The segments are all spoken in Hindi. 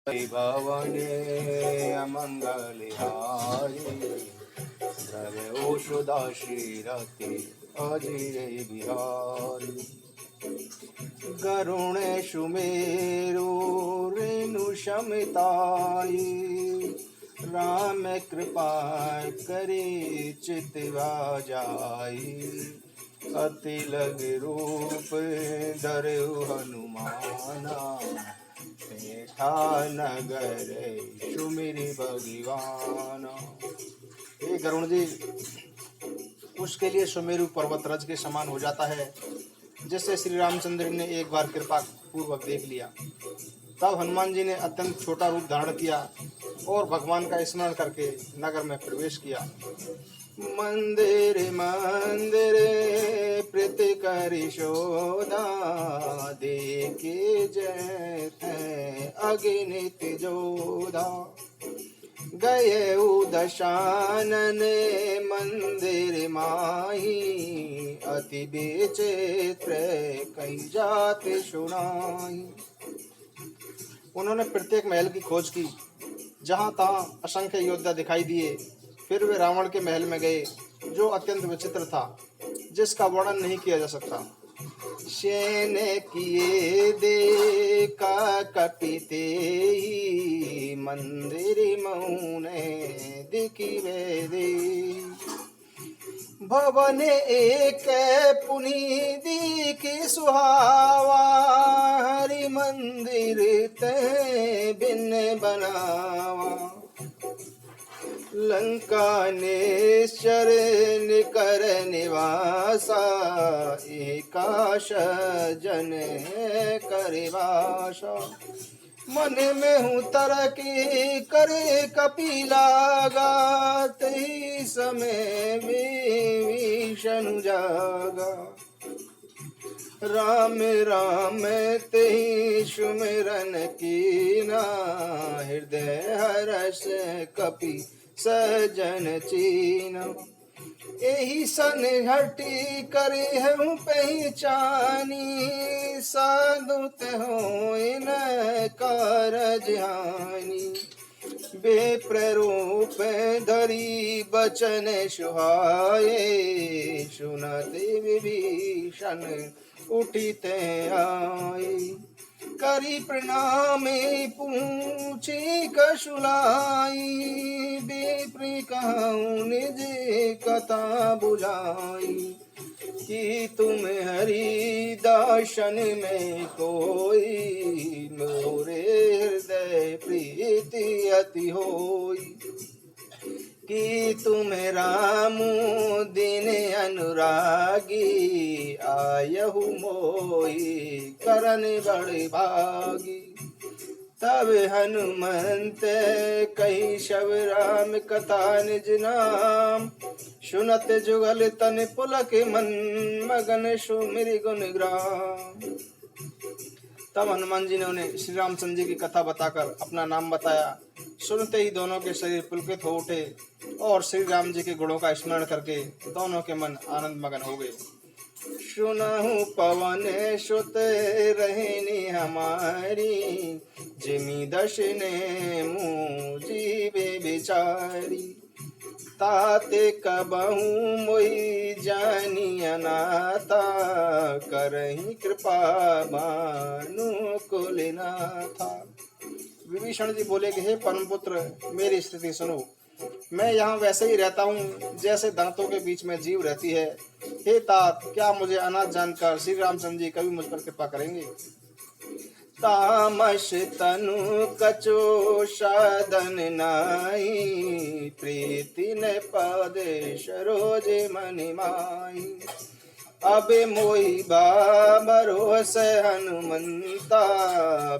भवने अमंगलहारी द्रव्य औषधाशीरति अजिरे बिहारी गरुणेशु मेरुरेणुशमिताय राम कृपा करे चितवा जाई अति लग रूप धरहु हनुमाना बैठा नगर सुमिरि भगवान। हे गरुण जी, उसके लिए सुमेरु पर्वत रज के समान हो जाता है। जैसे श्री रामचंद्र ने एक बार कृपा पूर्वक देख लिया, तब हनुमान जी ने अत्यंत छोटा रूप धारण किया और भगवान का स्मरण करके नगर में प्रवेश किया। मंदिर मंदिर प्रीति करि शोधा देखे जैते अगिनित जोधा गए दशानन मंदिर माही अति विचित्र कई जात सुनाई। उन्होंने प्रत्येक महल की खोज की, जहाँ तहाँ असंख्य योद्धा दिखाई दिए। फिर वे रावण के महल में गए, जो अत्यंत विचित्र था, जिसका वर्णन नहीं किया जा सकता। शेन किए देखा कपिते मंदिर मौने दिखिवे दे भवन एक पुनि दिखि सुहावा हरि मंदिर ते बिन बनावा लंका निश्चर निकर निवासा एकाश जन करिवासा मन में हूँ तरकी करे कपिलागा तही समय विभीषण जागा राम राम तेहि सुमिरन कीना हृदय हर्ष कपि सजन चीना एहि सन हटी करे हूँ पहचानी साधुत हो न कारज हानि बेप्ररूप धरी बचन सुहाए सुनते विभीषण उठिते आए करी प्रणाम पूछे कशुलाई बेप्री कहूँ निज कथा बुझाई कि तुम हरि दर्शन में कोई मोरे हृदय प्रीति अति होई कि तुम राम दिन अनुरागी आयहु मोहि करन बड़ भागी तब हनुमंत कही शब राम कथा निज नाम सुनत जुगल तन पुलक मन मगन सुमिरि गुण ग्राम। तब हनुमान जी ने उन्हें श्री रामचंद्र जी की कथा बताकर अपना नाम बताया। सुनते ही दोनों के शरीर पुलकित हो उठे और श्री राम जी के गुणों का स्मरण करके दोनों के मन आनंद मगन हो गए। सुनहु पवन सुत रहनी हमारी जिमि दशने मुझे बिचारी ताते कबहू मोहि जानी अनाथा करही कृपा भानु कुलनाथा। विभीषण जी बोले कि हे परम पुत्र, मेरी स्थिति सुनो। मैं यहाँ वैसे ही रहता हूँ जैसे दांतों के बीच में जीव रहती है। हे तात, क्या मुझे अनाथ जानकर श्री रामचंद्र जी कभी मुझ पर कृपा करेंगे? तामस तनु कचो साधन नाई प्रीति न पद सरोज मनि माई अबे मोहि भरोस हनुमंता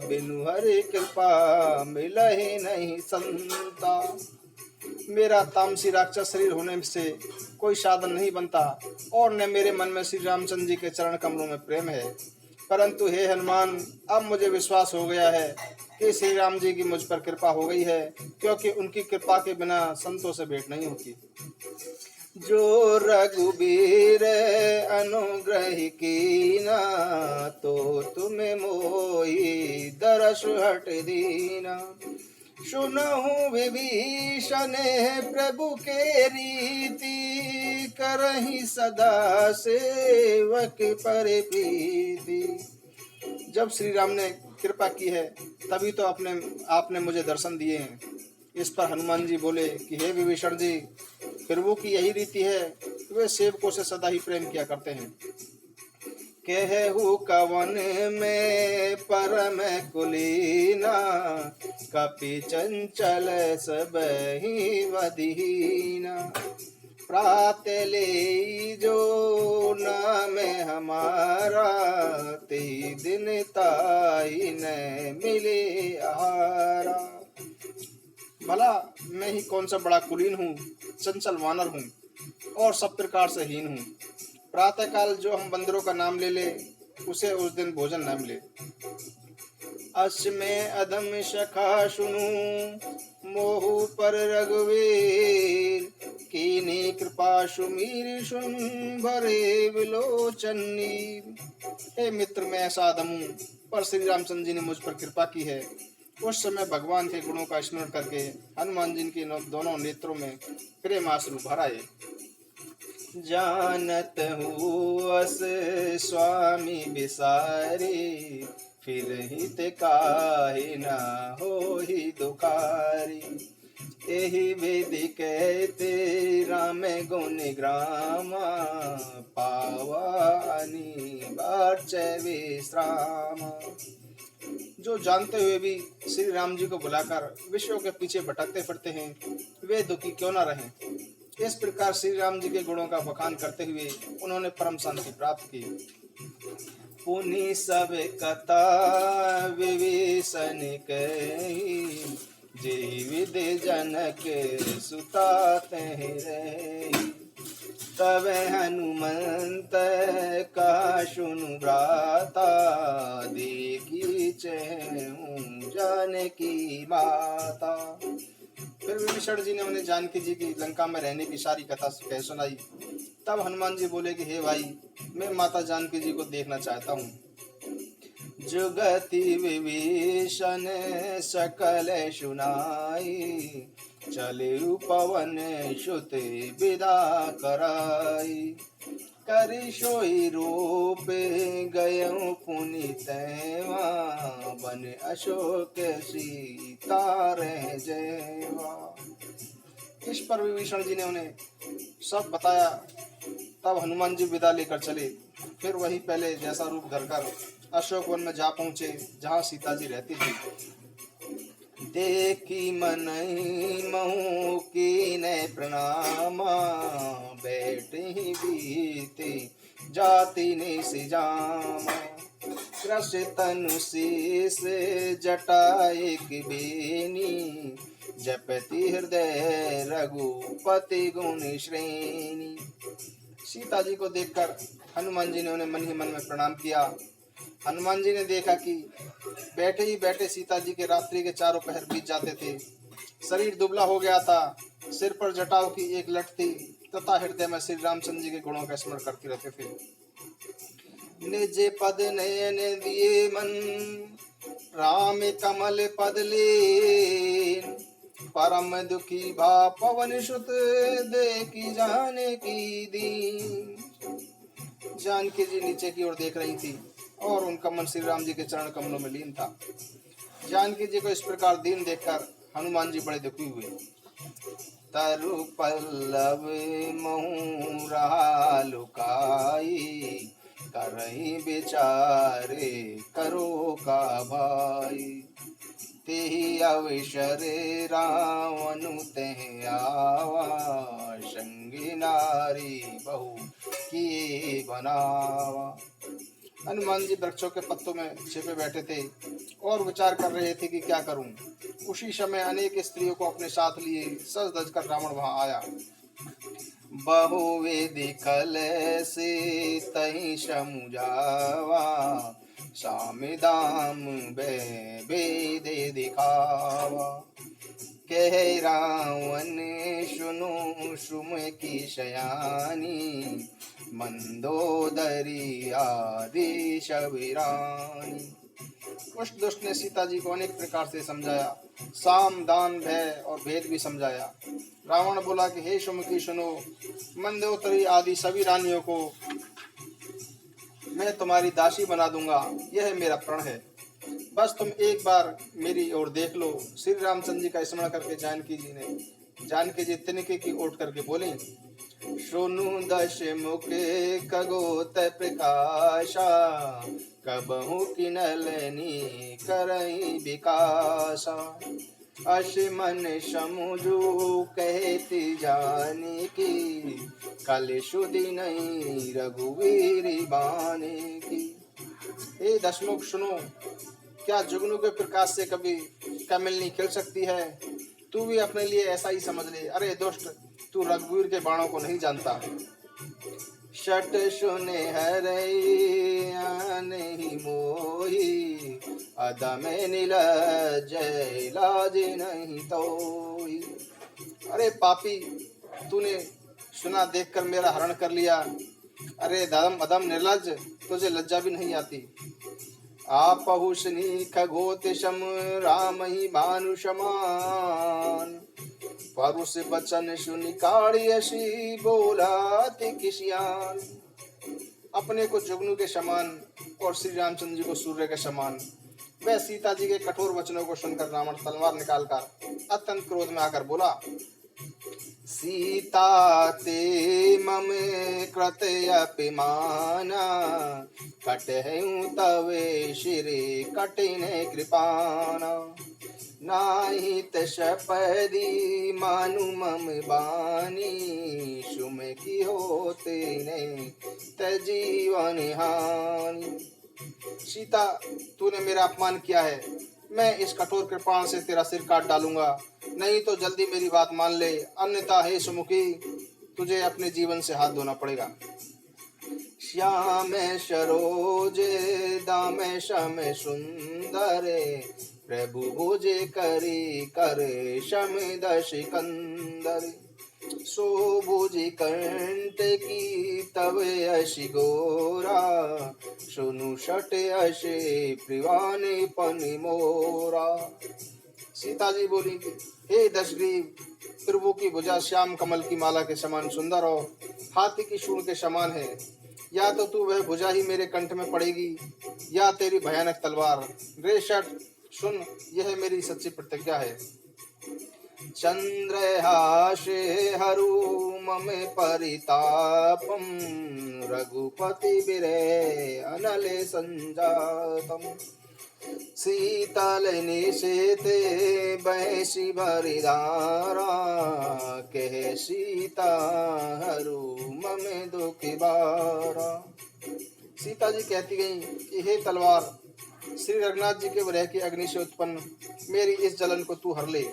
बिनु हरि कृपा मिलहि नहीं संता। मेरा तामसी राक्षस शरीर होने से कोई साधन नहीं बनता और न मेरे मन में श्री रामचंद्र जी के चरण कमलों में प्रेम है। परंतु हे हनुमान, अब मुझे विश्वास हो गया है कि श्री राम जी की मुझ पर कृपा हो गई है, क्योंकि उनकी कृपा के बिना संतों से भेंट नहीं होती। जो रघुबीर अनुग्रह कीना, तो तुम्हें मोही दरस हट दीना। सुनहु विभीषण प्रभु के रीति, करहि सदा सेवक पर प्रीति। जब श्री राम ने कृपा की है तभी तो आपने मुझे दर्शन दिए हैं। इस पर हनुमान जी बोले कि हे विभीषण जी, प्रभु की यही रीति है कि वे सेवकों से सदा ही प्रेम किया करते हैं। कहु कवन में परम कुलीना, कपि चंचल सब ही वदीना। प्रात ले जो नाम हमारा, ते दिन ताई न मिले आहारा। भला मैं ही कौन सा बड़ा कुलीन हूँ, चंचल वानर हूँ और सब प्रकार से हीन हूँ। प्रातः काल जो हम बंदरों का नाम ले ले, उसे उस दिन भोजन न मिले। अस में अधम सखा सुनु, मोहु पर रघुवीर। कीनी कृपा सुमीर सुन, भरे विलोचनी। हे मित्र, मैं ऐसा अधम हूँ, पर श्री रामचंद्र जी ने मुझ पर कृपा की है। उस समय भगवान के गुणों का स्मरण करके हनुमान जी के दोनों नेत्रों में प्रेम आंसू भर आए। जानत हूँ अस स्वामी बिसारी, फिर हित काहे न होहि दुखारी। एहि विधि कहते राम गुण ग्रामा, पावा अनिवार्य विश्राम। जो जानते हुए भी श्री राम जी को बुलाकर विषयों के पीछे भटकते फिरते हैं, वे दुखी क्यों न रहें। इस प्रकार श्री राम जी के गुणों का बखान करते हुए उन्होंने परम शांति प्राप्त की। पुनि सब कथा विभीषण कही, जीवित जनक सुता तहि रही। तब हनुमंत का सुनु भ्राता, देखी चहु जानकी माता। फिर विभीषण जी ने उन्हें जानकी जी की लंका में रहने की सारी कथा कह सुनाई। तब हनुमान जी बोले कि हे भाई, मैं माता जानकी जी को देखना चाहता हूँ। जुगति विभीषण सकल सुनाई, चले पवन सुत विदा कराई। करि सोई रूप गयउ पुनीत, बन अशोक सीता रह जयवा। इस पर विभीषण जी ने उन्हें सब बताया। तब हनुमान जी विदा लेकर चले। फिर वही पहले जैसा रूप धरकर अशोक वन में जा पहुंचे, जहाँ सीता जी रहती थी। देखी मन महु कीन प्रणामा, बैठे ही बीते जाति ने सिजामा। कृष्ण तनु शीस जटा एक बेनी, जपति हृदय रघुपति गुण श्रेणी। सीता जी को देखकर हनुमान जी ने उन्हें मन ही मन में प्रणाम किया। हनुमान जी ने देखा कि बैठे ही बैठे सीता जी के रात्रि के चारों पहर बीत जाते थे। शरीर दुबला हो गया था, सिर पर जटाओं की एक लट थी तथा हृदय में श्री रामचंद्र जी के गुणों का स्मरण करते रहते थे। निज पद नयन दिए मन, राम कमल पद लेन। परम दुखी भा पवन सुत, देखी जानकी दीन। जानकी जी नीचे की ओर देख रही थी और उनका मन श्री राम जी के चरण कमलों में लीन था। जानकी जी को इस प्रकार दीन देखकर हनुमान जी बड़े दुखी हुए। तरु पल्लव महु रहा लुकाई, करही विचारे करो का भाई। तेहि अवसर रावण तेहि आवा, संगी नारी बहु किए बनावा। हनुमान जी वृक्षों के पत्तों में छिपे बैठे थे और विचार कर रहे थे कि क्या करूं। उसी समय अनेक स्त्रियों को अपने साथ लिए सज धज कर रावण वहां आया। बहुविधि कल से तहि समुझावा, साम दाम बेदे दिखावा। कह रावण सुनो सुम की शयानी, मंदोदरी आदि शबीरानी। कुछ दुष्ट ने सीता जी को अनेक प्रकार से समझाया, साम दान भय और भेद भी समझाया। रावण बोला कि हे सुमुखी सुनो, मंदोदरी आदि सभी रानियों को मैं तुम्हारी दासी बना दूंगा, यह मेरा प्रण है। बस तुम एक बार मेरी ओर देख लो। श्री रामचंद्र जी का स्मरण करके जानकी जी तिनके की ओट करके बोले, सोनु दश मुख खगोत प्रकाशा, कबहु किनलनी करई विकासा। अस मन समुझू कहती जाने की, कल सुधि नहीं रघुवीर बाने की। हे दशमुख सुनो, क्या जुगनू के प्रकाश से कभी कमलनी खिल सकती है? तू भी अपने लिए ऐसा ही समझ ले। अरे दुष्ट, तू रघुवीर के बाणों को नहीं जानता। शट सुने हरैया नहीं मोही, अदम नीलज लाज नहीं तोई। अरे पापी, तूने सुना देखकर मेरा हरण कर लिया। अरे अदम निर्लज, तुझे लज्जा भी नहीं आती। आपहुषनी खगोत सम राम ही भानु समान, परुष बचन सुनि काढ़ियसी बोलाते किसियान। अपने को जुगनू के समान और श्री रामचंद्र जी को सूर्य के समान। वह सीता जी के कठोर वचनों को सुनकर रावण तलवार निकालकर अत्यंत क्रोध में आकर बोला, सीता ते मम कृत अपिमाना, कटहु तवे शिरे कटिन कृपाना। नाहित शपदी मानु मम बानी, सुम की होते ने तजीवन हानि। सीता, तूने मेरा अपमान किया है, मैं इस कठोर कृपाण से तेरा सिर काट डालूंगा। नहीं तो जल्दी मेरी बात मान ले, अन्यथा हे सुमुखी, तुझे अपने जीवन से हाथ धोना पड़ेगा। श्याम सरोज दाम शम सुंदर, प्रभु भुजे करी कर शम दश कंदर। सो भुज कंठ की तब अशि गोरा, सुनु शट अशे प्रिवाने पनि मोरा। सीता जी बोली, हे दशग्रीव, प्रभु की भुजा श्याम कमल की माला के समान सुंदर और हाथी की सूंड के समान है। या तो तू वह भुजा ही मेरे कंठ में पड़ेगी, या तेरी भयानक तलवार। रे शट, सुन, यह मेरी सच्ची प्रतिज्ञा है। चंद्रहासे हरु मम परितापम, रघुपति बिरे अनले संजातम। शीतल निशेते बैसी भरिधारा, कह सीता हरु मम दुखी बारा। सीता जी कहती गई कि हे तलवार, श्री रघुनाथ जी के विरह की अग्नि से उत्पन्न मेरी इस जलन को तू हर ले।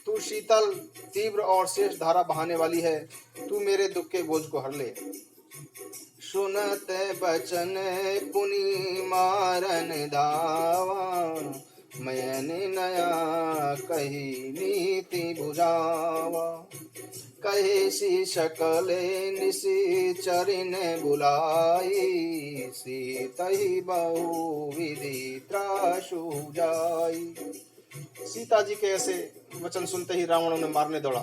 तू शीतल, तीव्र और शेष धारा बहाने वाली है, तू मेरे दुख के बोझ को हर ले। सुनत बचन पुनि मारन धावा, मैन नया कही नीति बुझावा। कहे सी सकले निसी चरिन बुलाई, सीतहि बहु विधि त्रासु जाई। सीता जी के ऐसे वचन सुनते ही रावण उन्हें मारने दौड़ा।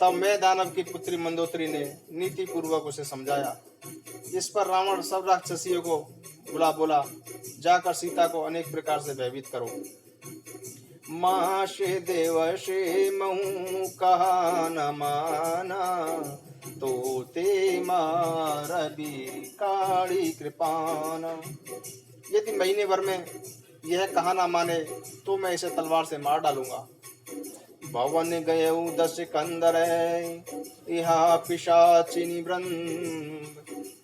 तब मैं दानव की पुत्री मंदोदरी ने नीति पूर्वक उसे समझाया। इस पर रावण सब राक्षसियों को बुला बोला, जाकर सीता को अनेक प्रकार से भयभीत करो। माशे देवशे महु कहा न माना, तो ते मारबी काड़ी कृपाना। यदि महीने भर में यह कहा न माने तो मैं इसे तलवार से मार डालूंगा। भवन गयऊ दस कंदर, इहा पिशाचिनी वृंद,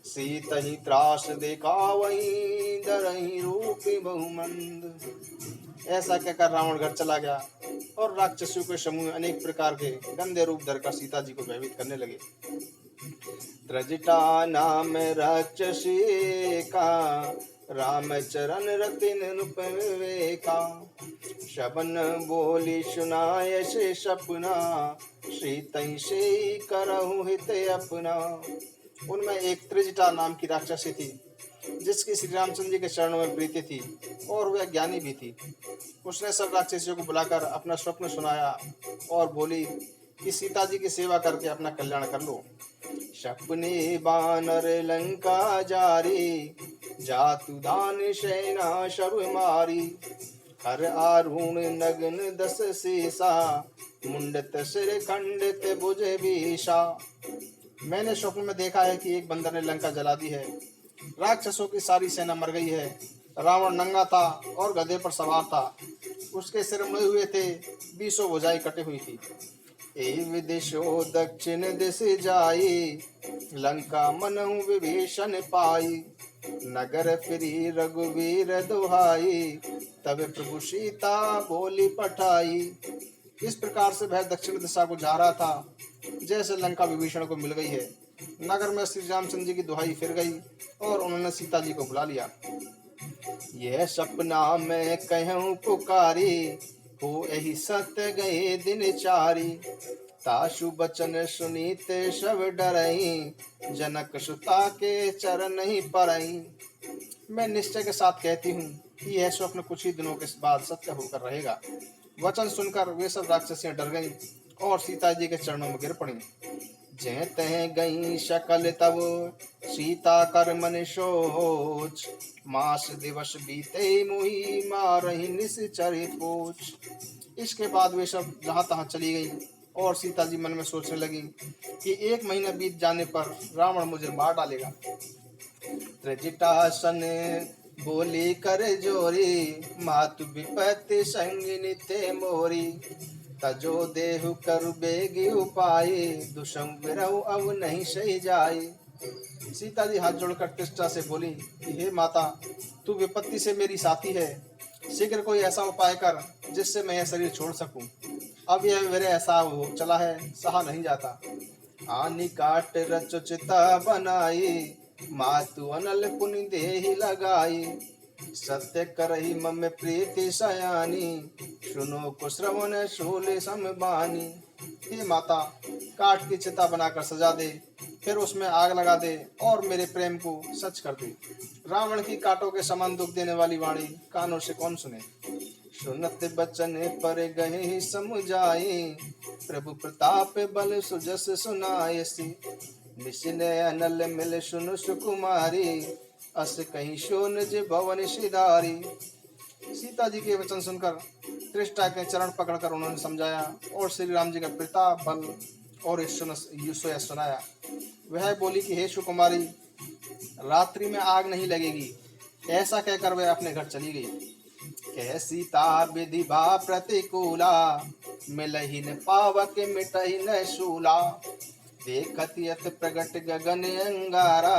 सीतहि त्रास देखावही दरहि रूप बहुमंद। ऐसा कहकर रावण घर चला गया और राक्षसों के समूह अनेक प्रकार के गंदे रूप धरकर सीता जी को भयभीत करने लगे। त्रजटा नाम राक्षसी का राम चरण रतिन रूप विवेका। शबन बोली सुनाय से सपना, श्री तई से करहु हित अपना। उनमें एक त्रिजटा नाम की राक्षसी थी, जिसकी श्री रामचंद्र जी के चरणों में प्रीति थी और वह ज्ञानी भी थी। उसने सब राक्षसियों को बुलाकर अपना स्वप्न सुनाया और बोली कि सीता जी की सेवा करके अपना कल्याण कर लो। सपने बानर लंका जारी, जातु दान सेना सब मारी। हर आरुण नगन दस सीसा, मुंडत सिर खंडित भुज भीषा। मैंने स्वप्न में देखा है कि एक बंदर ने लंका जला दी है, राक्षसों की सारी सेना मर गई है। रावण नंगा था और गधे पर सवार था, उसके सिर मुड़े हुए थे, 20 भुजाएं कटी हुई थी। एव दिशो दक्षिण दिश जाई, लंका मनहु विभीषण पाई। नगर फिरी रघुवीर दुहाई, तब प्रभु सीता बोली पठाई। इस प्रकार से वह दक्षिण दिशा को जा रहा था, जैसे लंका विभीषण को मिल गई है। नगर में श्री रामचंद्र जी की दुहाई फिर गई और उन्होंने सीता जी को बुला लिया। यह सपना मैं कहूँ पुकारी, हो यही सत्य गए दिन चारी। ताशु बचन सुनीत सब डरई, जनक सुता के चरण ही परई। मैं निश्चय के साथ कहती हूँ कि यह स्वप्न कुछ ही दिनों के बाद सत्य होकर रहेगा। वचन सुनकर वे सब राक्षसियां डर गईं और सीता जी के चरणों में गिर पड़ी। जय तह गई शकल तब, सीता कर मन सोच। मास दिवस बीते मुहि, मारहि निश्चर पोच। इसके बाद वे सब जहाँ तहाँ चली गईं और सीता जी मन में सोचने लगी कि 1 महीना बीत जाने पर रावण मुझे मार डालेगा। त्रिजटासन बोली कर जोरी, मातु विपत्ति संगिनी थे मोरी। तजो देहु कर बेगी उपाय, दुषम विरहु अब नहीं सही जाए। सीता जी हाथ जोड़कर त्रिष्टा से बोली कि हे माता, तू विपत्ति से मेरी साथी है, शीघ्र कोई ऐसा उपाय कर जिससे मैं यह शरीर छोड़ सकूं। अब यह मेरे ऐसा हो चला है, सहा नहीं जाता। आनी काट रचो चिता बनाई, मातु अनल पुनि देहि लगाई। सत्य करही मम प्रीति सयानी, सुनो को श्रवण शूल समबानी। हे माता, काट की चिता बनाकर सजा दे, फिर उसमें आग लगा दे और मेरे प्रेम को सच कर दे। रावण की कांटों के समान दुख देने वाली वाणी कानों से कौन सुने। सुनत बचन पर गए समुझाई, प्रभु प्रताप बल सुजस सुनायसी। निशिने अनल मिल सुन सुकुमारी, अस कहीं शोन जे भवन सिधारी। सीता जी के वचन सुनकर त्रिष्टा के चरण पकड़कर उन्होंने समझाया और श्री राम जी का प्रताप बल और यशोया सुनाया। वह बोली कि हे सुकुमारी, रात्रि में आग नहीं लगेगी। ऐसा कहकर वह अपने घर चली गई। कह सीता विधि भा प्रतिकूला, मिलहि न पावक मिटहि न शूला। देखत यत प्रगट गगन अंगारा,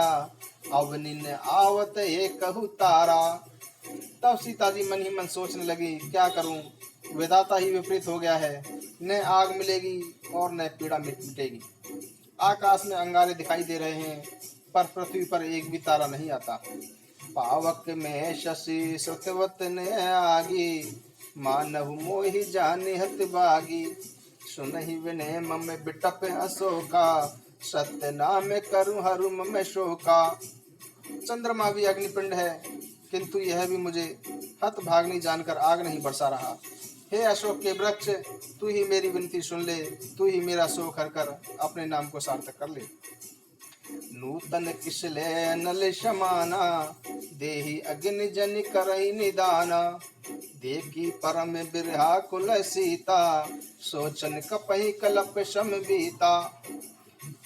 अवनि न आवत एकहु तारा। तब सीता जी मन ही मन सोचने लगी, क्या करूं, विधाता ही विपरीत हो गया है। न आग मिलेगी और न पीड़ा मिटेगी। आकाश में अंगारे दिखाई दे रहे हैं, पर पृथ्वी पर एक भी तारा नहीं आता। पावक में शशि श्रुतवत ने आगी, मानव मोहि जानि हत बागी। सुनहि विनय मम बिटप अशोका, सत्य नाम करु हरु मम शोका। चंद्रमा भी अग्निपिंड है, किंतु यह भी मुझे हत भागनी जानकर आग नहीं बरसा रहा। हे अशोक के वृक्ष, तू ही मेरी विनती सुन ले, तू ही मेरा शोक हर कर अपने नाम को सार्थक कर ले। नूतन किसले नल समाना, देहि अग्नि जन करई निदाना। देखी परम बिरहा कुल सीता, सोचन कपहि कलप सम बीता।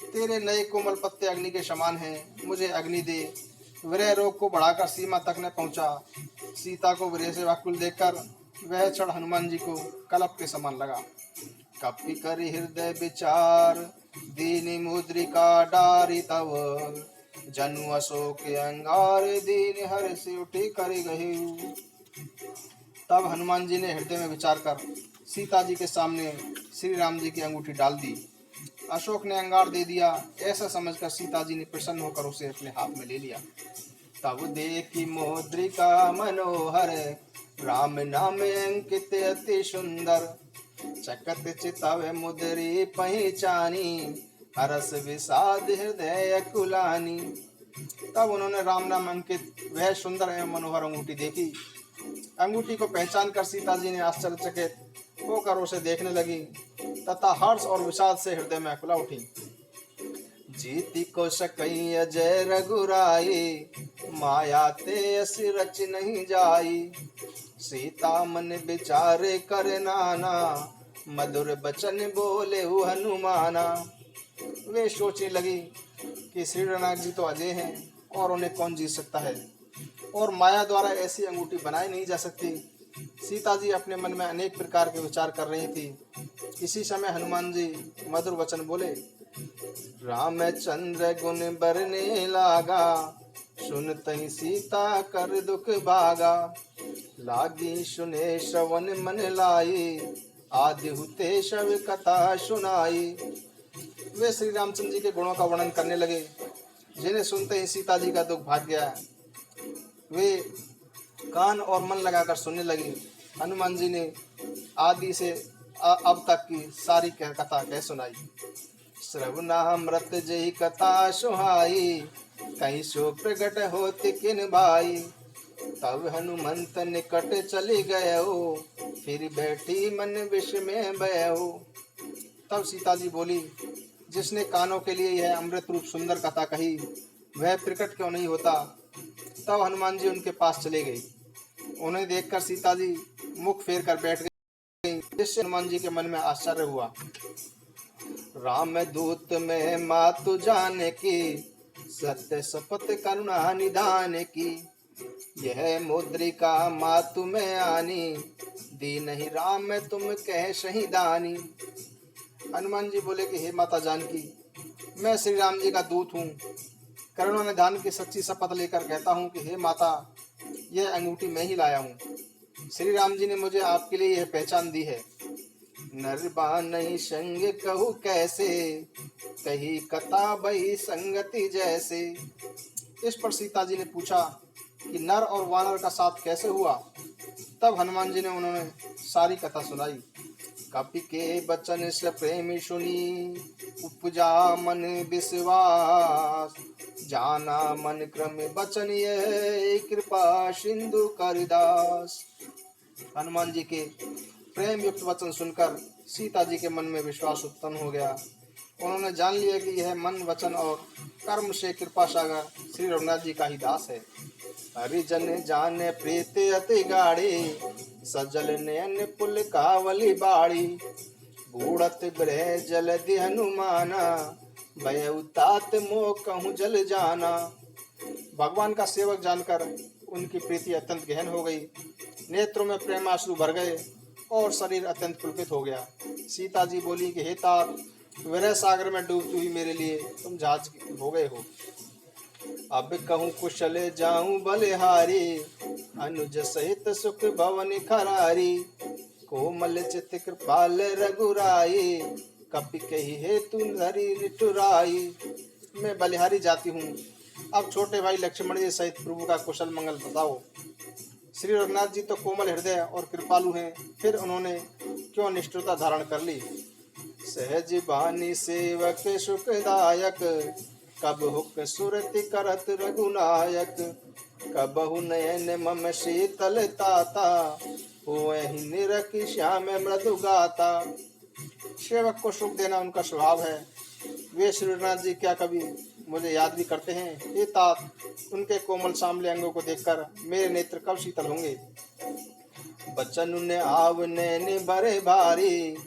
तेरे नए कोमल पत्ते अग्नि के समान हैं, मुझे अग्नि दे। विरह रोग को बढ़ाकर सीमा तक न पहुंचा। सीता को विरह से व्याकुल देखकर वह क्षण हनुमान जी को कलप के समान लगा। कपि कर हृदय विचार, दीन मुद्रिका डारी तव। जनु अशोक अंगार, दीन हर्ष उठी कर गही। तब हनुमान जी ने हृदय में विचार कर सीता जी के सामने श्री राम जी की अंगूठी डाल दी। अशोक ने अंगार दे दिया। ऐसा समझकर सीता जी ने प्रसन्न होकर उसे अपने हाथ में ले लिया। तब देखी मुद्रिका मनोहर, राम नाम अंकित अति सुंदर। चकत चितव मुद्री पहचानी, हरस विषाद हृदय कुलानी। तब उन्होंने राम नाम अंकित वह सुंदर एवं मनोहर अंगूठी देखी। अंगूठी को पहचान कर सीता जी ने आश्चर्यचकित होकर उसे देखने लगी तथा हर्ष और विषाद से हृदय में अकुला उठी। जीती को सकई अजय रघुराई, माया ते असि रच नहीं जाई। सीता मन विचारे कर नाना, मधुर बचन बोले हनुमाना। वे सोचने लगी कि श्री रघुनाथ जी तो अजय हैं और उन्हें कौन जीत सकता है, और माया द्वारा ऐसी अंगूठी बनाई नहीं जा सकती। सीता जी अपने मन में अनेक प्रकार के विचार कर रही थी। इसी समय हनुमान जी मधुर वचन बोले। रामचंद्र गुण बरने लागा, सुनतहि सीता कर दुख भागा। लागी सुने श्रवण मन लाई, आदि हुते शव कथा सुनाई। वे श्री रामचंद्र जी के गुणों का वर्णन करने लगे, जिन्हें सुनते ही सीता जी का दुख भाग गया। वे कान और मन लगाकर सुनने लगी। हनुमान जी ने आदि से अब तक की सारी कथा कह सुनाई। श्रवणामृत जही कथा सुहाई, कहीं सो प्रगट होते किन भाई। तब हनुमंत निकट चले गयो, फिर बैठी मन विष में बयो। तब सीता जी बोली, जिसने कानों के लिए यह अमृत रूप सुंदर कथा कही, वह प्रकट क्यों नहीं होता। तब हनुमान जी उनके पास चले गए। उन्हें देखकर सीता जी मुख फेर कर बैठ गई, जिससे हनुमान जी के मन में आश्चर्य हुआ। राम दूत में मातु जाने की, सत्य शपथ करुणा निधान की। यह मुद्रिका मातु में आनी, दी नहीं राम में तुम कह शहीदानी। हनुमान जी बोले कि हे माता जानकी, मैं श्री राम जी का दूत हूँ। करुणा निधान की सच्ची शपथ लेकर कहता हूँ कि हे माता, यह अंगूठी मैं ही लाया हूँ। श्री राम जी ने मुझे आपके लिए यह पहचान दी है। नरबा नहीं संग कहूँ कैसे, कही कथा बही संगति जैसे। इस पर सीता जी ने पूछा कि नर और वानर का साथ कैसे हुआ। तब हनुमान जी ने उन्होंने सारी कथा सुनाई। कपि के बचन से प्रेम सुनी, उपजा मन विश्वास। जाना मन क्रम बचन ये, कृपा सिंधु करिदास। हनुमान जी के प्रेम युक्त वचन सुनकर सीता जी के मन में विश्वास उत्पन्न हो गया। उन्होंने जान लिया कि यह मन वचन और कर्म से कृपा सागर श्री रघुनाथ जी का ही दास है। हरिजन जाने प्रीत अति गाड़ी, सजल नयन पुल कावली बाड़ी। बूढ़त ब्रह जलधि हनुमाना, भयउ तात मोह कहूँ जल जाना। भगवान का सेवक जानकर उनकी प्रीति अत्यंत गहन हो गई। नेत्रों में प्रेमाश्रु भर गए और शरीर अत्यंत पुलकित हो गया। सीता जी बोली कि हे तात, विरह सागर में डूबती हुई मेरे लिए तुम जहाज हो गए हो। अब कहूँ कुशल जाऊं बलिहारी, अनुज सहित सुख भवन खरारी। कोमल चित कृपाल रघुराई, कपि कही हे तू धरी निठुराई। मैं बलिहारी जाती हूँ, अब छोटे भाई लक्ष्मण जी सहित प्रभु का कुशल मंगल बताओ। श्री रघुनाथ जी तो कोमल हृदय और कृपालु हैं, फिर उन्होंने क्यों निष्ठुरता धारण कर ली। सहज बानी सेवक सुखदायक, कब हुक सुरति करत रघुनायक। कबहु नयन मम शीतल ताता, होहि निरख श्याम मृदु गाता। सेवक को सुख देना उनका स्वभाव है। वे श्री रघुनाथ जी क्या कभी मुझे याद भी करते हैं। हे तात, उनके कोमल सामले अंगों को देखकर मेरे नेत्र कब शीतल होंगे। बचन ने आव नैन बरे भारी,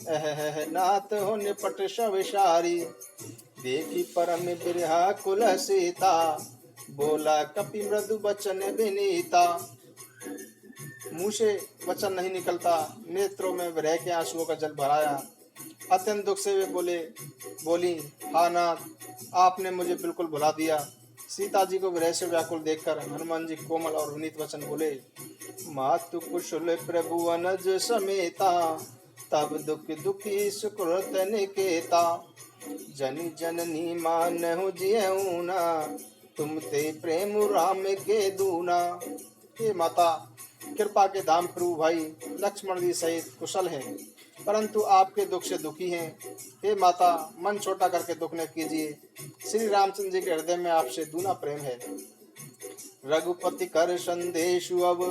नाथ हो निपट शविशारी। देखी परम बिरहा कुल सीता, बोला कपि मृदु बचन विनीता। मुंह से वचन नहीं निकलता, नेत्रों में विरह के आंसुओं का जल भराया। अत्यंत दुख से वे बोली, हा नाथ, आपने मुझे बिल्कुल भुला दिया। सीता जी को विरह से व्याकुल देखकर हनुमान जी कोमल और विनीत वचन बोले। मातु कुशल प्रभु अनज समेता, तब दुख दुखी सुकृत निकेता। जनि जननी मानहु जियऊ ना, तुम ते प्रेम राम के दूना। हे माता, कृपा के धाम प्रभु भाई लक्ष्मण जी सहित कुशल हैं, परंतु आपके दुख से दुखी हैं। हे माता, मन छोटा करके दुख न कीजिए। श्री रामचंद्र जी के हृदय में आपसे दूना प्रेम है। रघुपति कर संदेशु अब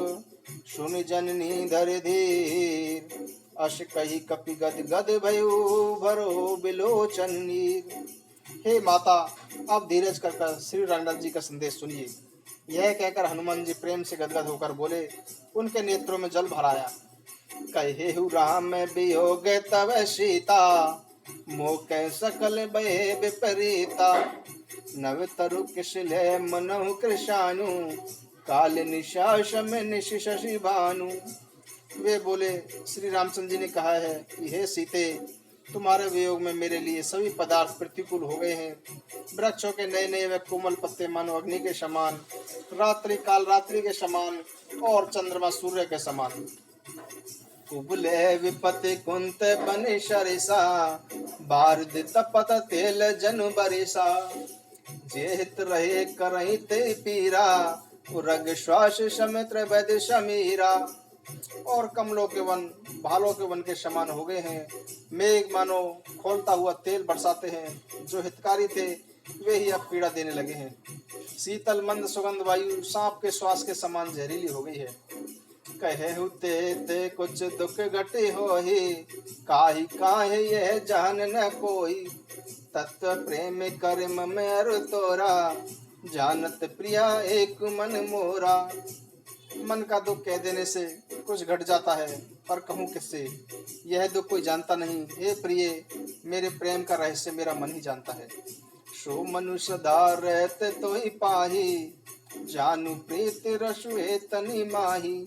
सुन जननी धर धीर। अश कही कपि गद गद भयो भरो बिलोचन नीर। हे माता, आप धीरज कर श्री रघुनाथ जी का संदेश सुनिए। यह कहकर हनुमान जी प्रेम से गदगद होकर बोले। उनके नेत्रों में जल भर आया। कहेहु राम वियोग तव सीता, मोह सकल भय विपरीता। नव तरु किसले मनहु कृशानु, काल निशास में निश शशि भानु। वे बोले, श्री रामचंद्र जी ने कहा है कि हे सीते, तुम्हारे वियोग में मेरे लिए सभी पदार्थ प्रतिकूल हो गए हैं। वृक्षों के नए नए व कोमल पत्ते मानो अग्नि के समान, रात्रि काल रात्रि के समान और चंद्रमा सूर्य के समान। उबले विपति कुंत बनि सरिसा, बारुद तपत तेल जनु बरिसा। जेहित रहे करही ते पीरा, रग श्वास समित्र वैद समीरा। और कमलों के वन भालों के वन के समान हो गए हैं। मेघ मानो खोलता हुआ तेल बरसाते हैं। जो हितकारी थे वे ही अब पीड़ा देने लगे हैं। शीतल मंद सुगंध वायु सांप के श्वास के समान जहरीली हो गई है। कहे ते कुछ दुख घटे होहि, काहि काहे यह जान न कोई। तत्व प्रेम कर मम अरु तोरा, जानत प्रिया एक मन मोरा। मन का दुख कह देने से कुछ घट जाता है, पर कहूँ किससे, यह दुख कोई जानता नहीं। हे प्रिय, मेरे प्रेम का रहस्य मेरा मन ही जानता है। सो मनुष्य दार रहते तो ही पाही, जानू प्रीत रसु तनि माही।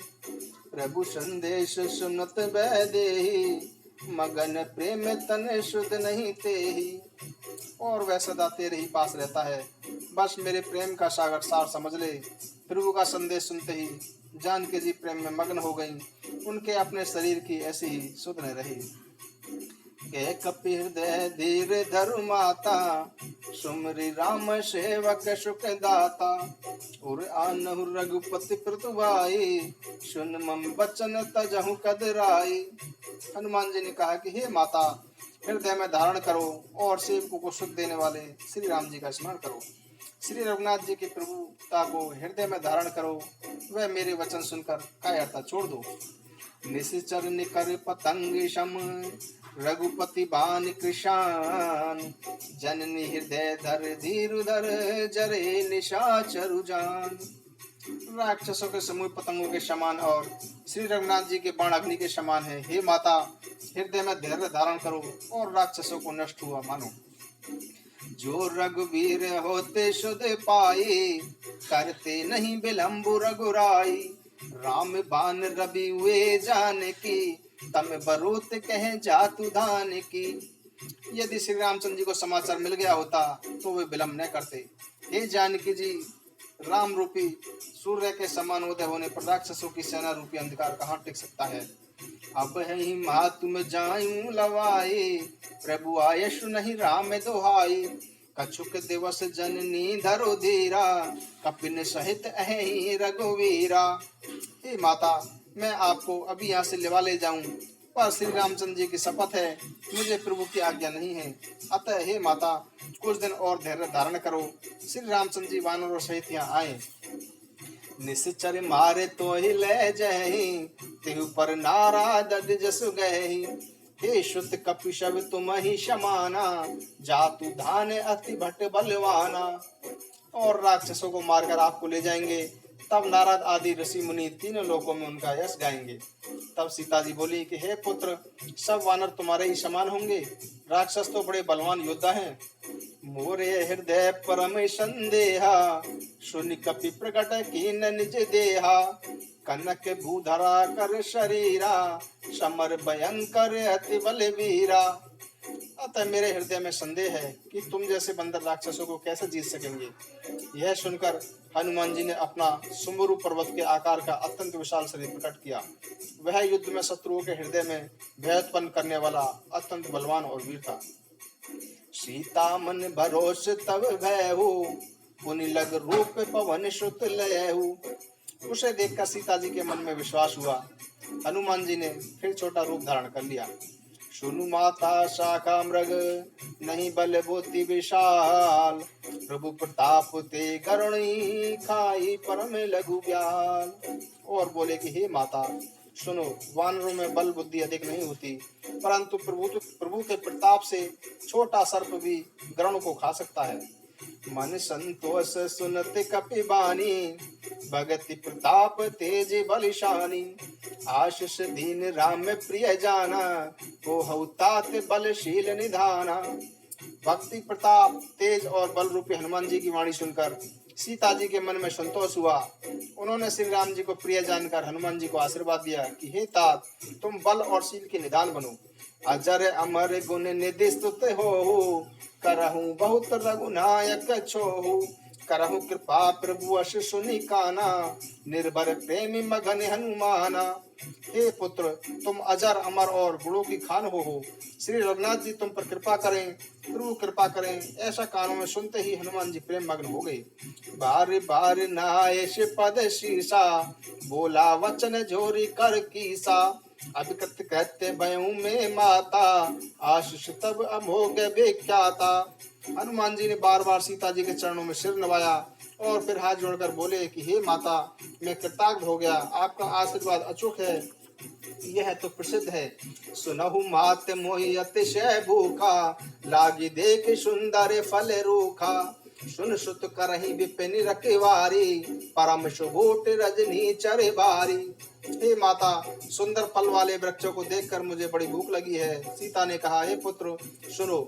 प्रभु संदेश सुनत बैदेही, मगन प्रेम तन शुद्ध नहीं तेही। और वह सदा तेरे ही पास रहता है, बस मेरे प्रेम का सागर सार समझ ले। प्रभु का संदेश सुनते ही जानकी जी प्रेम में मग्न हो गईं। उनके अपने शरीर की ऐसी ही सुध न रही। के कपि हृदय धीर धरु माता, सुमरि राम सेवक सुख दाता। उर आनहु रघुपति प्रतुभाई, सुन मम बचन तजहु कदराई। हनुमान जी ने कहा कि हे माता, हृदय में धारण करो और सेवकों को सुख देने वाले श्री राम जी का स्मरण करो। श्री रघुनाथ जी की प्रभुता को हृदय में धारण करो। वह मेरे वचन सुनकर कायरता छोड़ दो। निश्चर निकर पतंग सम, रघुपति बान कृशान। जननी हृदय धर धीरु धर, जरे निशाचरु जान। राक्षसों के समूह पतंगों के समान और श्री रघुनाथ जी के बाण अग्नि के समान है। हे माता, हृदय में धैर्य धारण करो और राक्षसों को नष्ट हुआ मानो। जो रघुवीर होते शुद्ध पाई, करते नहीं विलंबु रघुराई। राम बान रवि हुए जानकी, तम बरूत कहे जातु धान की। यदि श्री रामचंद्र जी को समाचार मिल गया होता तो वे विलंब न करते। हे जानकी जी, राम रूपी सूर्य के समान उदय होने पर राक्षसों की सेना रूपी अंधकार कहाँ टिक सकता है। अब है महातुम जायूं लवाई, प्रभु आयशु नहीं राम दोहाई। कछुक दिवस जननी धरो धीरा, कपिन सहित अहि रघुवीरा। हे माता, मैं आपको अभी यहाँ से लेवा ले जाऊं, पर श्री रामचंद्र जी की शपथ है, मुझे प्रभु की आज्ञा नहीं है। अतः हे माता, कुछ दिन और धैर्य धारण करो। श्री रामचंद्र जी वानरों सहित यहाँ आए। निश्चर मारे तो ही ले जही, तेहु पर नाराद जसु गही। हे शुद्ध कपिशव तुम ही समाना, जातु धान अति भट बलवाना। और राक्षसों को मारकर आपको ले जाएंगे। तब नारद आदि ऋषि मुनि तीनों लोकों में उनका यश गाएंगे। तब सीता जी बोली कि हे पुत्र, सब वानर तुम्हारे ही समान होंगे। राक्षस तो बड़े बलवान योद्धा हैं। मोरे हृदय परम संदेहा, सुनि कपि प्रकट कीन निज देहा। कनक भूधरा कर शरीरा, समर भयंकर अति बलवीरा। अतः मेरे हृदय में संदेह है कि तुम जैसे बंदर राक्षसों को कैसे जीत सकेंगे। यह सुनकर हनुमान जी ने अपना सुमरु पर्वत के आकार का अत्यंत विशाल शरीर प्रकट किया। वह युद्ध में शत्रुओं के हृदय में भय उत्पन्न करने वाला अत्यंत बलवान और वीर था। सीता मन भरोस तब भय हो, पुनि लग रूप पवन श्रुत लयहु। उसे देखकर सीता जी के मन में विश्वास हुआ। हनुमान जी ने फिर छोटा रूप धारण कर लिया। सुनु माता शाखा मृग नहीं बल बुद्धि विशाल, प्रभु प्रताप ते करुणी खाई परम लघु ब्याल। और बोले कि हे माता सुनो, वानरों में बल बुद्धि अधिक नहीं होती, परंतु प्रभु के प्रताप से छोटा सर्प भी गरुण को खा सकता है। मन संतोष सुनत कपि बानी, भगति प्रताप तेज बलिशानी। आशीष दीन राम प्रिय जाना, को हऊ तात बलशील निधाना। भक्ति प्रताप तेज और बल रूपी हनुमान जी की वाणी सुनकर सीता जी के मन में संतोष हुआ। उन्होंने श्री राम जी को प्रिय जानकर हनुमान जी को आशीर्वाद दिया कि हे तात, तुम बल और शील के निदान बनो। अजर अमर गुण निधि स्तुत हो, करहु बहुत रघुनायक छोहु। करहु कृपा प्रभु अश सुनि काना, निर्भर प्रेमी मगन हनुमाना। हे पुत्र, तुम अजर अमर और गुणों की खान हो। श्री रघुनाथ जी तुम पर कृपा करें, प्रभु कृपा करें। ऐसा कानों में सुनते ही हनुमान जी प्रेम मग्न हो गए। बार बार नायश पद शीसा, बोला वचन जोरी कर कीसा। अभिकृत कहते भयऊ में माता, आशीष तब अमोघ विख्याता। हनुमान जी ने बार बार सीता जी के चरणों में सिर नवाया और फिर हाथ जोड़कर बोले कि हे माता, मैं कृतार्थ हो गया, आपका आशीर्वाद अचूक है, यह तो प्रसिद्ध है। सुनहु मात मोहि अतिशय भूखा, लागी देख सुंदर फल रूखा। सुन सुत करहि विपिन रखवारी, परम सुबोट रजनी चर बारी। हे माता, सुंदर फल वाले वृक्षों को देखकर मुझे बड़ी भूख लगी है। सीता ने कहा, हे पुत्र सुनो,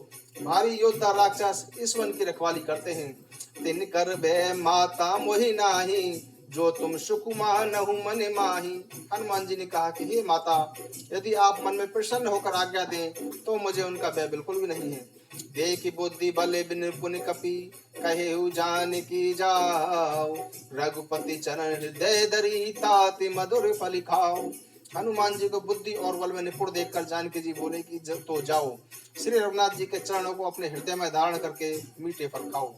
भारी योद्धा राक्षस इस वन की रखवाली करते हैं। तिन कर बे माता मोहि नाही, जो तुम सुकुमानहु मन माही। हनुमान जी ने कहा कि हे माता, यदि आप मन में प्रसन्न होकर आज्ञा दें तो मुझे उनका भय बिल्कुल भी नहीं है। देख बुद्धि बल बिन पुन कपि, कहेहु जान की जाओ। रघुपति चरण हृदय धरी, ताति मधुर फल खाओ। हनुमान जी को बुद्धि और बल में निपुण देखकर जानकी जी बोले कि तो जाओ, श्री रघुनाथ जी के चरणों को अपने हृदय में धारण करके मीठे फल खाओ।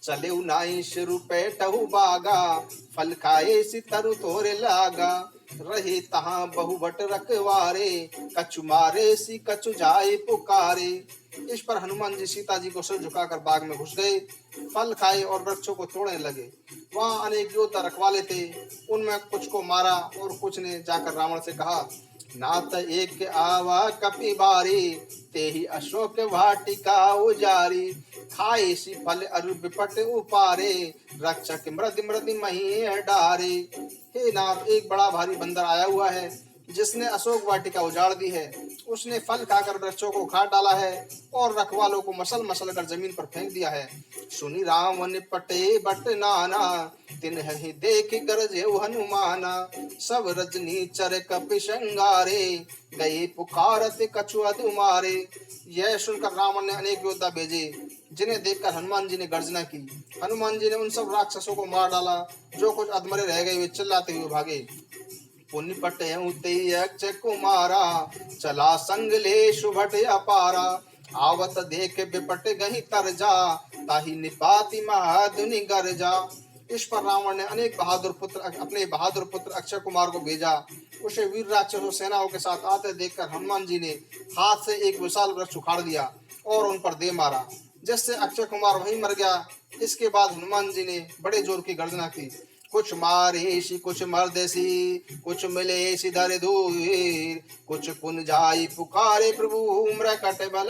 चले नाई शुरू पेटहु बागा, फल खाए सी तरु तोरे लागा। रहे तहाँ बहुभट रखवारे, कछु मारे सी कछु जाए पुकारे। इस पर हनुमान जी सीता जी को सिर झुकाकर बाग में घुस गए, फल खाए और वृक्षों को तोड़ने लगे। वहाँ अनेक योद्धा रखवाले थे, उनमें कुछ को मारा और कुछ ने जाकर रावण से कहा, नात एक आवा कपि बारी, तेहि अशोक वाटिका उजारी। खाए सी फल अरु विपट उपारे, रक्षक मृद मृद मही डारे। हे नाथ, एक बड़ा भारी बंदर आया हुआ है, जिसने अशोक वाटिका उजाड़ दी है। उसने फल खाकर वृक्षों को खा डाला है और रखवालों को मसल मसल कर जमीन पर फेंक दिया है। सुनी रावण पटे बट नाना, तिन्हि देख गरजे हनुमाना। सब रजनी चर कपि श्रृंगारे, गए पुकारत कछु अधुमारे। यह सुनकर रावण ने अनेक योद्धा भेजे, जिन्हें देखकर हनुमान जी ने गर्जना की। हनुमान जी ने उन सब राक्षसों को मार डाला। जो कुछ अधमरे रह गए वे चिल्लाते हुए भागे। पुण्य पटे अक्ष कुमारा, चला संग ले शुभट अपारा। आवत देख विपट गही तरजा, ताहि निपाति महाधुनि गरजा। इस पर रावण ने अनेक अपने बहादुर पुत्र अक्षय कुमार को भेजा। उसे वीर राक्षसों सेनाओं के साथ आते देखकर हनुमान जी ने हाथ से एक विशाल वृक्ष उखाड़ दिया और उन पर दे मारा, जिससे अक्षय कुमार वहीं मर गया। इसके बाद हनुमान जी ने बड़े जोर की गर्जना की, कुछ मारेसी कुछ मर्देसी, कुछ मिलेसी धर धूर, कुछ पुन जाई पुकारे प्रभु मृकट बल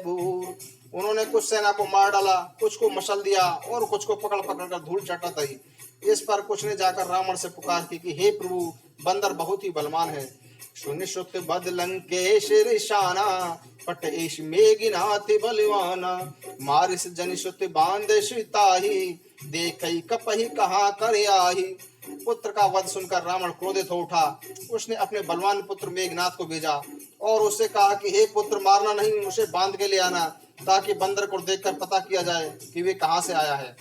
भूर। उन्होंने कुछ सेना को मार डाला, कुछ को मसल दिया और कुछ को पकड़ पकड़ कर धूल चाटा दी। इस पर कुछ ने जाकर रावण से पुकार की कि हे प्रभु, बंदर बहुत ही बलवान है। सुनिश्रुत बद लंकेश ऋषाना, पट एश मेघनाथ बलवाना। मारिस जनिश्रुत बांध श्रिताही, देखई कपहि कहाँ कर आही। पुत्र का वध सुनकर रावण क्रोधित हो उठा। उसने अपने बलवान पुत्र मेघनाथ को भेजा और उससे कहा कि हे पुत्र, मारना नहीं, उसे बांध के ले आना, ताकि बंदर को देखकर पता किया जाए कि वे कहाँ से आया है।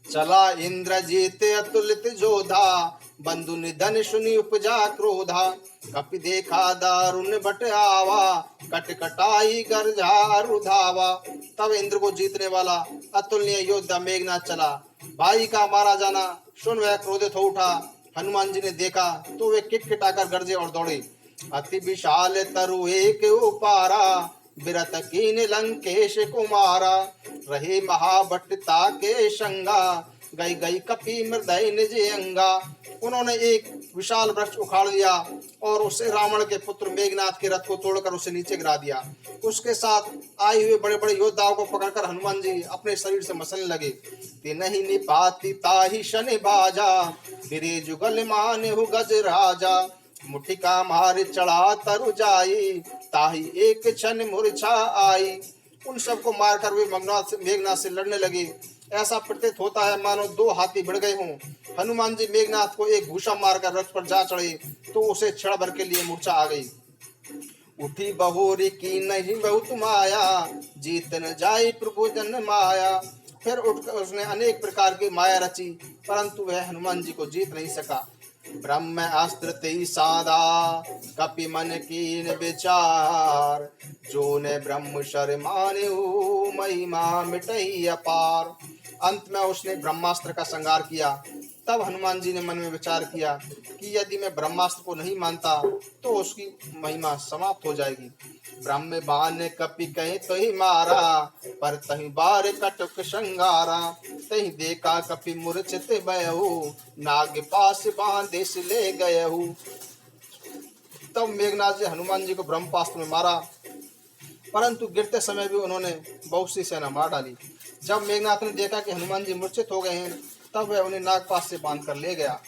चला इंद्रजीत अतुलित जोधा, बंधु निधन सुनि उपजा क्रोधा, कपि देखा दारुण बट आवा, कट कटाई गर्जा रुधावा। तब इंद्र को जीतने वाला अतुलनीय योद्धा मेघनाथ चला। भाई का मारा जाना सुन वह क्रोधित हो उठा। हनुमान जी ने देखा तो वे किटकिटाकर गरजे और दौड़े। अति विशाल तरु एक उपारा, बिरत कीन लंकेश कुमारा, रहे महाभट्टता के शंगा, गई गई कपि मृदय निज अंगा। उन्होंने एक विशाल वृक्ष उखाड़ लिया और उससे रावण के पुत्र मेघनाथ के रथ को तोड़कर उसे नीचे गिरा दिया। उसके साथ आए हुए बड़े बड़े योद्धाओं को पकड़कर हनुमान जी अपने शरीर से मसलने लगे। तिनहि निपाति ताहि शनि बाजा, फिरे जुगल मान हु गज राजा, मुठिका मार चढ़ा तरु जाई, ताहि एक क्षण मूर्छा आई। उन सबको मारकर वे मेघनाथ से लड़ने लगे। ऐसा प्रतीत होता है मानो दो हाथी भिड़ गए हों। हनुमान जी मेघनाथ को एक घूसा मारकर रथ पर जा चढ़े तो उसे क्षण भर के लिए मूर्छा आ गई। उठी बहोरी की नहीं बहुत माया, जीत न जाई प्रभु जन माया। फिर उठकर उसने अनेक प्रकार की माया रची, परंतु वह हनुमान जी को जीत नहीं सका। ब्रह्म अस्त्र तेई साधा, कपि मन कीन विचार, जो ने ब्रह्म शर मान्यु, महिमा मिटई अपार। अंत में उसने ब्रह्मास्त्र का संहार किया। तब हनुमान जी ने मन में विचार किया कि यदि मैं ब्रह्मास्त्र को नहीं मानता तो उसकी महिमा समाप्त हो जाएगी। ब्रह्म बाण कपि कहीं तो ही मारा, पर तही बार कटुक संगारा, तही देखा कपि मूर्छित भयहु, नाग पास बांधे से ले गयहु। तब मेघनाथ जी हनुमान जी को ब्रह्मास्त्र में मारा, परंतु गिरते समय भी उन्होंने बहुत सी सेना मार डाली। जब मेघनाथ ने देखा कि हनुमान जी मूर्छित हो गए हैं, तब वह उन्हें नागपाश से बांध कर ले गया।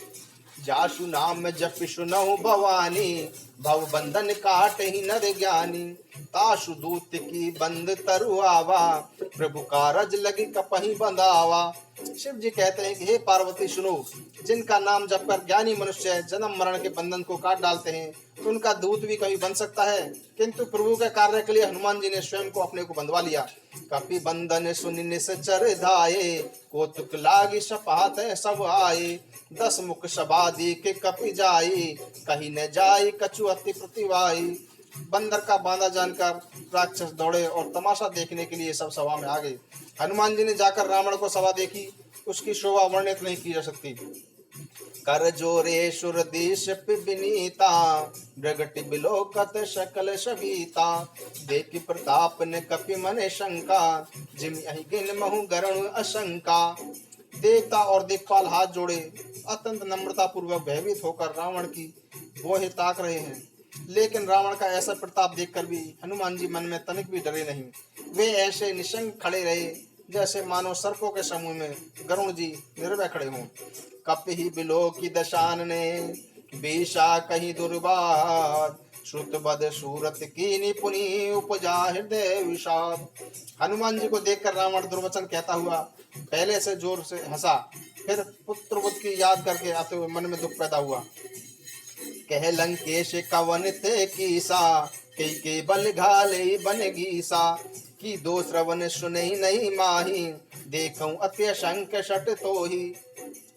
जासु नाम जप सुनहु भवानी, भव बंधन काट ही नर ज्ञानी, तासु दूत की बंद तरु आवा, प्रभु कारज लगी कपहि बंधावा। शिव जी कहते हैं कि हे पार्वती सुनो, जिनका नाम जप कर ज्ञानी मनुष्य जन्म मरण के बंधन को काट डालते हैं, तो उनका दूत भी कभी बन सकता है। किंतु प्रभु के कार्य के लिए हनुमान जी ने स्वयं को अपने को बंधवा लिया। कपि बंधन सुनि निश्चर धाये, कौतुक लागी सपात सब आए, 10 मुख सभा के कपि जाई, कहीं न जाई कछु अति प्रतिवाई। बंदर का बांधा जानकर राक्षस दौड़े और तमाशा देखने के लिए सब सभा में आ गए। हनुमान जी ने जाकर रावण को सभा देखी, उसकी शोभा वर्णित नहीं की जा सकती। कर जोरे सुर देश विनीता, प्रगति बिलोकत सकल सभीता, देखि प्रताप ने कपि मने शंका, जिम अहि गिन महु गरुण अशंका। देवता और दिक्पाल हाथ जोड़े अत्यंत नम्रता पूर्वक भयभीत होकर रावण की बोहे ताक रहे हैं, लेकिन रावण का ऐसा प्रताप देखकर भी हनुमान जी मन में तनिक भी डरे नहीं। वे ऐसे निशंक खड़े रहे जैसे मानो सर्पों के समूह में गरुण जी निर्भय खड़े हों। कपि बिलो की दशान ने, बेशा कहीं दुर्बाद, श्रुत बद सूरत की निपुणी, उपजा हृदय विषाद। हनुमान जी को देखकर रावण दुर्वचन कहता हुआ पहले से जोर से हंसा, फिर पुत्र बुद्ध की याद करके आते हुए मन में दुख पैदा हुआ। कह लंकेश कवन थे कीसा, कई के बल घाले बन गीसा, की दो श्रवण सुने नहीं माही, देखूं अत्यशंक शट तो ही।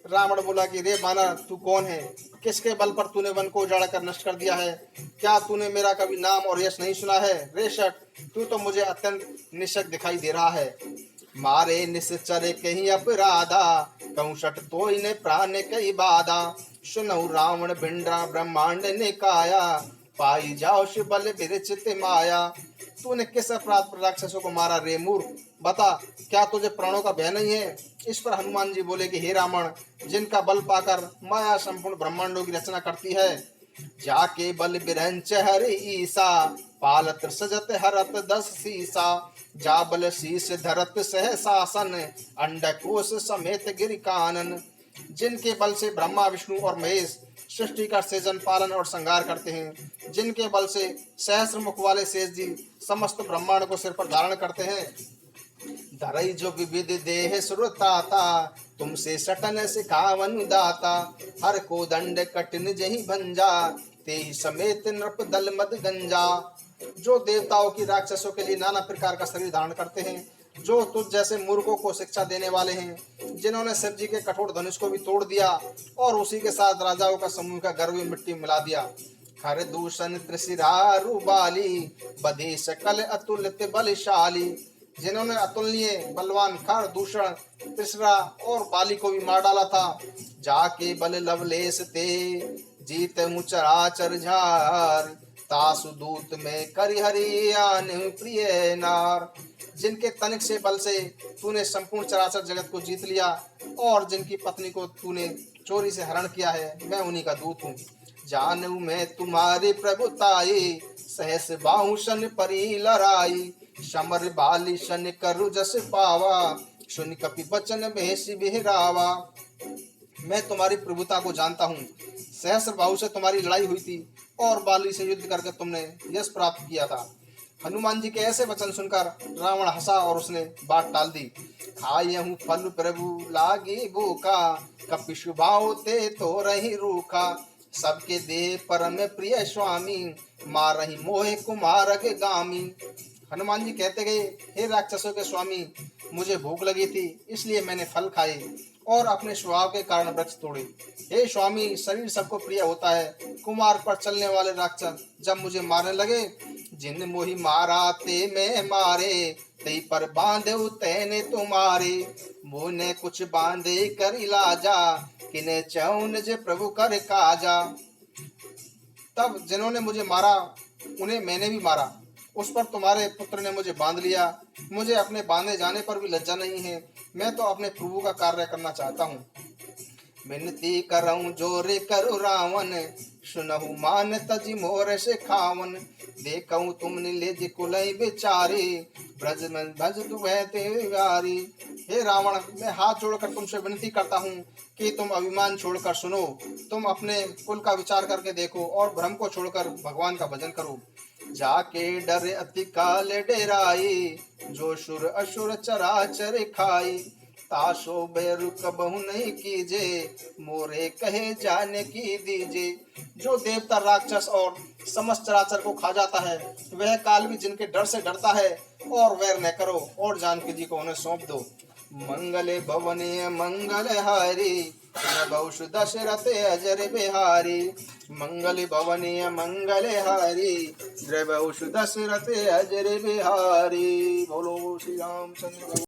रावण बोला कि रे बानर, तू कौन है? किसके बल पर तूने वन को उजाड़ कर नष्ट कर दिया है? क्या तूने मेरा कभी नाम और यश नहीं सुना है? रे शट, तू तो मुझे अत्यंत निश्चक दिखाई दे रहा है। मारे निश्चर कहीं अपराधा, कहूँ शट तो इन्हें प्राण कई बाधा, सुनऊ रावण भिंडरा ब्रह्मांड ने काया, पाई जाओ बल विरचित माया। तूने किस अपराध पर राक्षसों को मारा रे मूर्ख? बता, क्या तुझे प्राणों का भय नहीं है? इस पर हनुमान जी बोले कि हे रावण, जिनका बल पाकर माया संपूर्ण ब्रह्मांडों की रचना करती है, जाके बल बिरंच हरि ईसा, पालत सजत हरत 10 सीसा, जा बल शीस धरत सह शासन, अंडकोश समेत गिर कानन। जिनके बल से ब्रह्मा विष्णु और महेश सृष्टि का सृजन पालन और संहार करते हैं, जिनके बल से सहस्र मुख वाले शेष जी समस्त ब्रह्मांड को सिर पर धारण करते हैं, धरई जो विविध देह सुरताता, तुमसे सटन सिखावन दाता, हर को दंड कठिन जही भंजा, तेहि समेत नृप दल मद गंजा। जो देवताओं की राक्षसों के लिए नाना प्रकार का शरीर धारण करते हैं, जो तुझ जैसे मूर्खों को शिक्षा देने वाले हैं, जिन्होंने शिव जी के कठोर धनुष को भी तोड़ दिया और उसी के साथ राजाओं का समूह का गर्व भी मिट्टी मिला दिया। हर दूषण त्रिशिरारु बाली, बधे सकल अतुलित बलशाली। जिन्होंने अतुलनीय बलवान खर दूषण त्रिशरा और बाली को भी मार डाला था। जाके बल लवलेश ते, जीत चराचर झार, तासु दूत में करिहरियान प्रिय नार। जिनके तनिक से बल से तूने संपूर्ण चराचर जगत को जीत लिया और जिनकी पत्नी को तूने चोरी से हरण किया है, मैं उन्हीं का दूत हूँ। जानू मैं तुम्हारी प्रभुताई, सहस बाहुशन परी लड़ाई, समर बाली शन करु जस पावा, सुन कपि बचन भेष बिहरावा। मैं तुम्हारी प्रभुता को जानता हूँ। सहस्र बाहु से तुम्हारी लड़ाई हुई थी और बाली से युद्ध करके तुमने यश प्राप्त किया था। हनुमान जी के ऐसे वचन सुनकर रावण हंसा और उसने बात टाल दी। खाए हूँ फल प्रभु लागी भूखा, कपि शुभाओ ते तो रही रूखा, सबके देह परम प्रिय स्वामी, मारही मोहे कुमार के गामी। हनुमान जी कहते गए, हे राक्षसों के स्वामी, मुझे भूख लगी थी इसलिए मैंने फल खाए और अपने स्वभाव के कारण वृक्ष तोड़े। हे स्वामी, शरीर सबको प्रिय होता है, कुमार पर चलने वाले राक्षस जब मुझे मारने लगे, जिन मोहि मारा ते मैं मारे, तई पर बांधे तैने तुम्हारे, मुने कुछ बांधे कर इलाजा, किने चौन जे प्रभु कर काजा। तब जिन्होंने मुझे मारा उन्हें मैंने भी मारा, उस पर तुम्हारे पुत्र ने मुझे बांध लिया। मुझे अपने बांधे जाने पर भी लज्जा नहीं है, मैं तो अपने प्रभु का कार्य करना चाहता हूँ। विनती करऊं जोरे करु रावण, सुनहु मान तजी मोर से खावन, देखऊं तुमने लेज कुलई बेचारे, ब्रज में भज दुहते व्यारी। हे रावण, मैं हाथ जोड़कर तुमसे विनती करता हूँ कि तुम अभिमान छोड़कर सुनो, तुम अपने कुल का विचार करके देखो और भ्रम को छोड़कर भगवान का भजन करो। जाके डर अति काल डेराई, जो सुर असुर चराचर खाई, ताशो बैरु कबहु नहीं कीजे, मोरे कहे जाने की दीजे। जो देवता राक्षस और समस्त चराचर को खा जाता है, वह काल भी जिनके डर से डरता है, और वैर न करो और जानकी जी को उन्हें सौंप दो। मंगले भवनीय मंगल हारी, बहुष दशरथ अजर बिहारी, मंगल भवनीय मंगल हारी, बहुष दशरथ अजर बिहारी। बोलो श्री रामचंद्र।